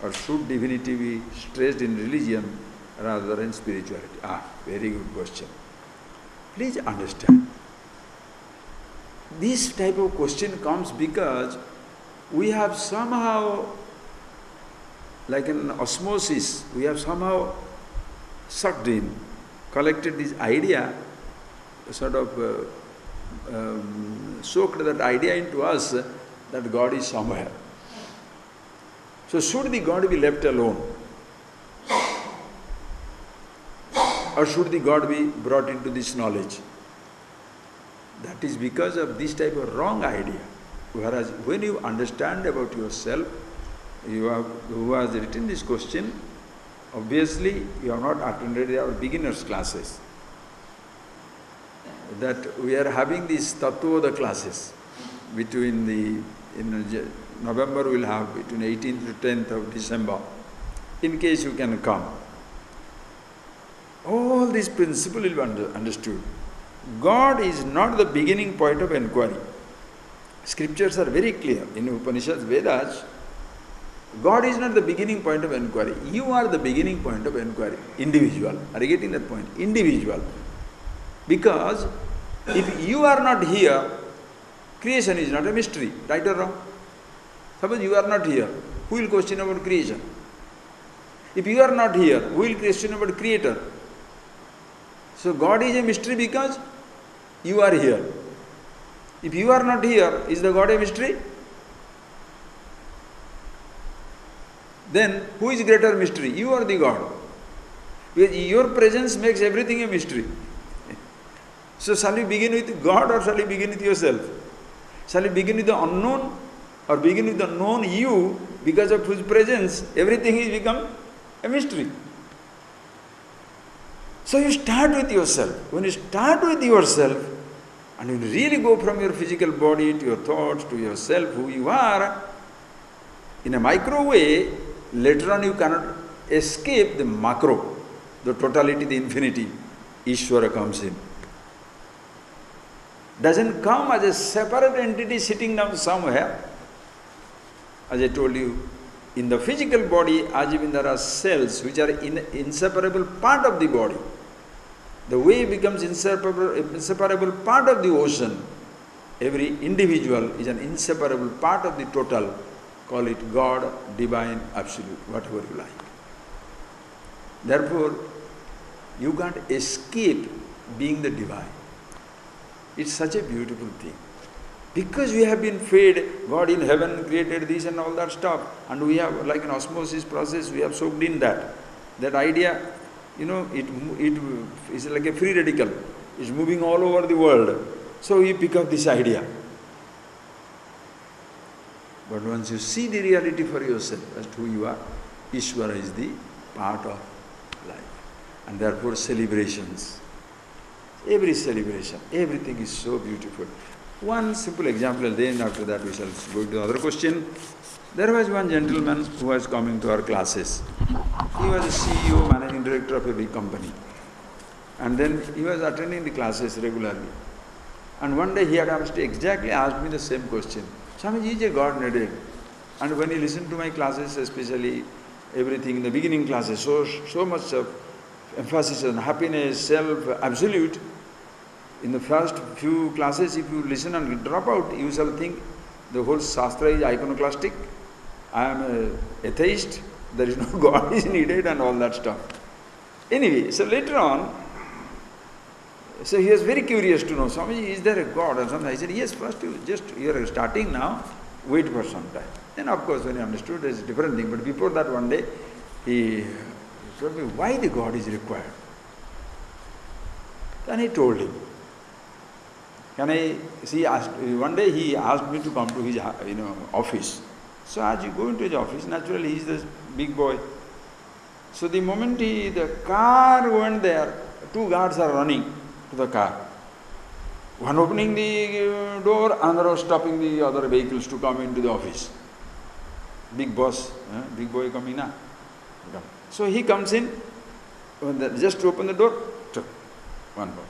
or should divinity be stressed in religion rather than spirituality? Very good question. Please understand. This type of question comes because we have somehow, like an osmosis, we have somehow sucked in, collected this idea, sort of soaked that idea into us that God is somewhere. So should the God be left alone? Or should the God be brought into this knowledge? That is because of this type of wrong idea. Whereas when you understand about yourself, who has written this question, obviously you have not attended our beginners classes. That we are having these Tattvoda classes in November we will have between 18th to 10th of December, in case you can come. All these principles will be understood. God is not the beginning point of inquiry. Scriptures are very clear. In Upanishads, Vedas, God is not the beginning point of inquiry. You are the beginning point of inquiry. Individual. Are you getting that point? Individual. Because if you are not here, creation is not a mystery. Right or wrong? Suppose you are not here, who will question about creation? If you are not here, who will question about creator? So God is a mystery because you are here. If you are not here, is the God a mystery? Then who is greater mystery? You or the God? Because your presence makes everything a mystery. So shall we begin with God or shall we begin with yourself? Shall we begin with the unknown or begin with the known you, because of whose presence everything is become a mystery? So you start with yourself. When you start with yourself, and you really go from your physical body to your thoughts, to yourself, who you are, in a micro way, later on you cannot escape the macro, the totality, the infinity. Ishvara comes in. Doesn't come as a separate entity sitting down somewhere. As I told you, in the physical body, as even there are cells which are inseparable part of the body. The way it becomes inseparable part of the ocean, every individual is an inseparable part of the total. Call it God, divine, absolute, whatever you like. Therefore, you can't escape being the divine. It's such a beautiful thing. Because we have been fed, God in heaven created this and all that stuff, and we have, like an osmosis process, we have soaked in that. That idea, it is like a free radical. It's moving all over the world. So we pick up this idea. But once you see the reality for yourself as to who you are, Ishvara is the part of life. And therefore celebrations. Every celebration, everything is so beautiful. One simple example, then after that we shall go to the other question. There was one gentleman who was coming to our classes. He was a CEO, managing director of a big company. And then he was attending the classes regularly. And one day he had exactly asked me the same question. Swamiji, is a God needed? And when he listened to my classes, especially everything in the beginning classes, so much of emphasis on happiness, self, absolute. In the first few classes, if you listen and drop out, you shall think the whole Shastra is iconoclastic. I am an atheist, there is no God is needed and all that stuff. Anyway, so later on, so he was very curious to know, Swamiji, is there a God or something? I said, yes, first you are starting now, wait for some time. Then of course when he understood, there is a different thing. But before that one day, he told me why the God is required. Then I told him. One day he asked me to come to his office. So as you go into his office, naturally he is the big boy. So the moment the car went there, two guards are running to the car. One opening the door, another was stopping the other vehicles to come into the office. Big boss, big boy coming now. So he comes in, just to open the door, one boy.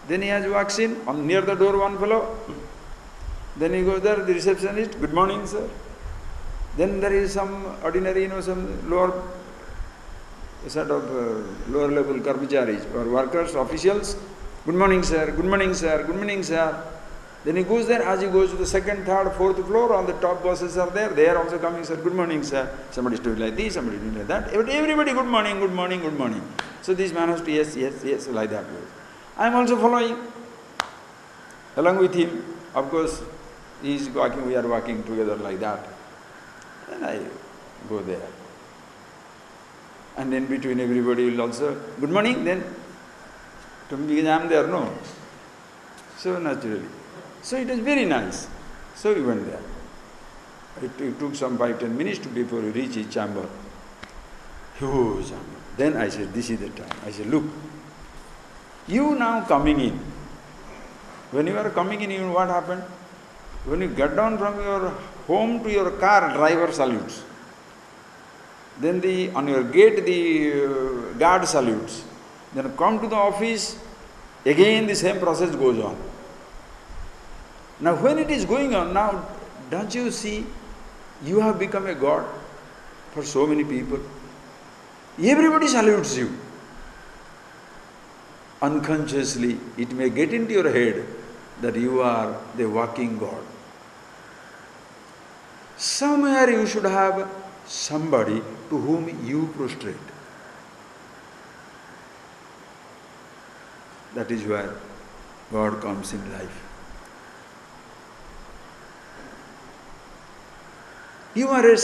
Then he walks in, near the door one fellow. Then he goes there, the receptionist, good morning sir. Then there is some ordinary, some lower set of lower level karmacharis or workers, officials. Good morning, sir. Good morning, sir. Good morning, sir. Then he goes there. As he goes to the second, third, fourth floor, all the top bosses are there. They are also coming, sir. Good morning, sir. Somebody is doing like this, somebody is doing like that. Everybody, good morning, good morning, good morning. So this man has to, yes, yes, yes, like that goes. I am also following along with him. Of course, he is walking, we are walking together like that. Then I go there. And in between everybody will also, good morning, then, because I am there, no. So naturally. So it was very nice. So we went there. It took some 5-10 minutes before we reached his chamber. Huge chamber. Then I said, this is the time. I said, look, you now coming in. When you are coming in, you know what happened? When you get down from your home to your car, driver salutes. Then on your gate, the guard salutes. Then come to the office, again the same process goes on. Now when it is going on, now don't you see, you have become a god for so many people. Everybody salutes you. Unconsciously, it may get into your head that you are the walking God. Somewhere you should have somebody to whom you prostrate. That is where God comes in life. You are a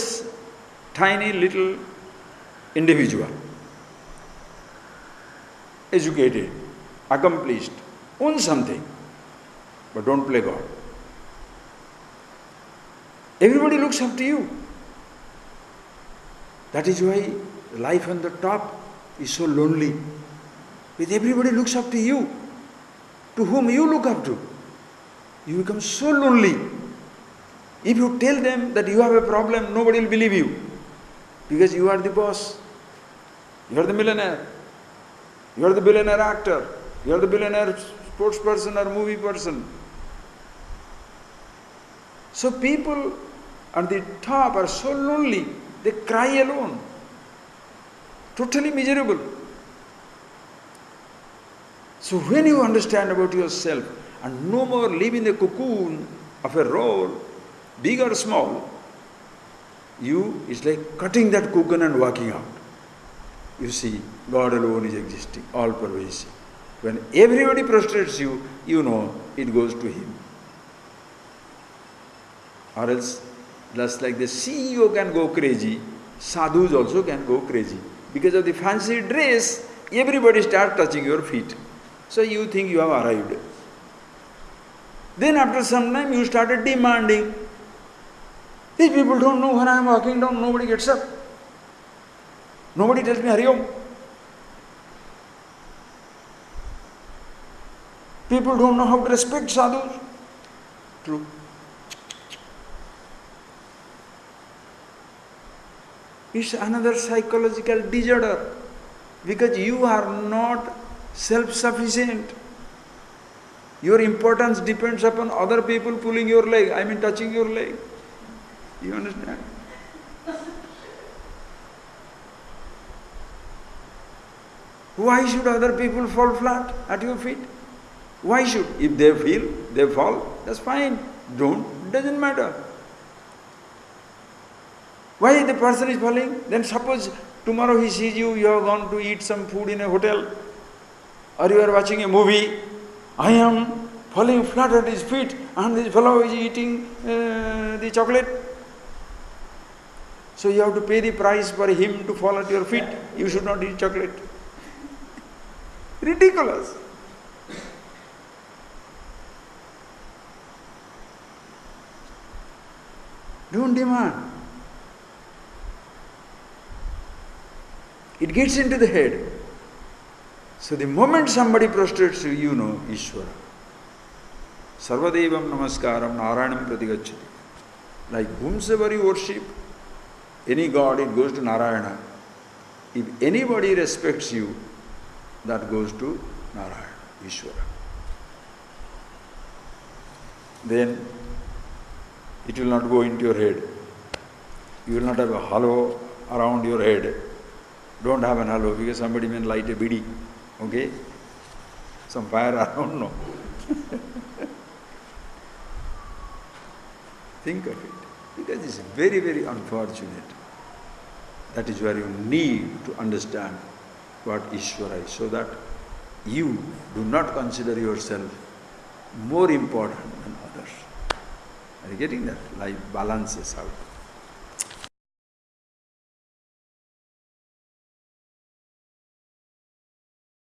tiny little individual, educated, accomplished, own something, but don't play God. Everybody looks up to you. That is why life on the top is so lonely. Because everybody looks up to you, to whom you look up to. You become so lonely. If you tell them that you have a problem, nobody will believe you. Because you are the boss. You are the millionaire. You are the billionaire actor. You are the billionaire sports person or movie person. So people at the top are so lonely, they cry alone. Totally miserable. So when you understand about yourself and no more live in the cocoon of a role, big or small, it's like cutting that cocoon and walking out. You see, God alone is existing, all pervasive. When everybody prostrates you, you know it goes to Him. Or else, just like the CEO can go crazy, sadhus also can go crazy. Because of the fancy dress, everybody starts touching your feet. So you think you have arrived. Then after some time you started demanding. These people don't know when I am walking down, nobody gets up. Nobody tells me, Hari Om. People don't know how to respect sadhus. True. It's another psychological disorder because you are not self-sufficient. Your importance depends upon other people pulling your leg, touching your leg. You understand? Why should other people fall flat at your feet? Why should? If they feel, they fall, that's fine. Don't, doesn't matter. Why the person is falling? Then suppose tomorrow he sees you, you have gone to eat some food in a hotel, or you are watching a movie, I am falling flat at his feet, and this fellow is eating the chocolate. So you have to pay the price for him to fall at your feet. You should not eat chocolate. Ridiculous. Don't demand. It gets into the head. So the moment somebody prostrates you, you know Ishvara. Sarvadevam namaskaram Narayanam pratigacchati. Like whomsoever you worship, any god, it goes to Narayana. If anybody respects you, that goes to Narayana, Ishvara. Then it will not go into your head. You will not have a halo around your head. Don't have an halo because somebody may light a bidi. Okay? Some fire around, no. Think of it. Because it's very, very unfortunate. That is where you need to understand what Ishvara is, so that you do not consider yourself more important than others. Are you getting that? Life balances out.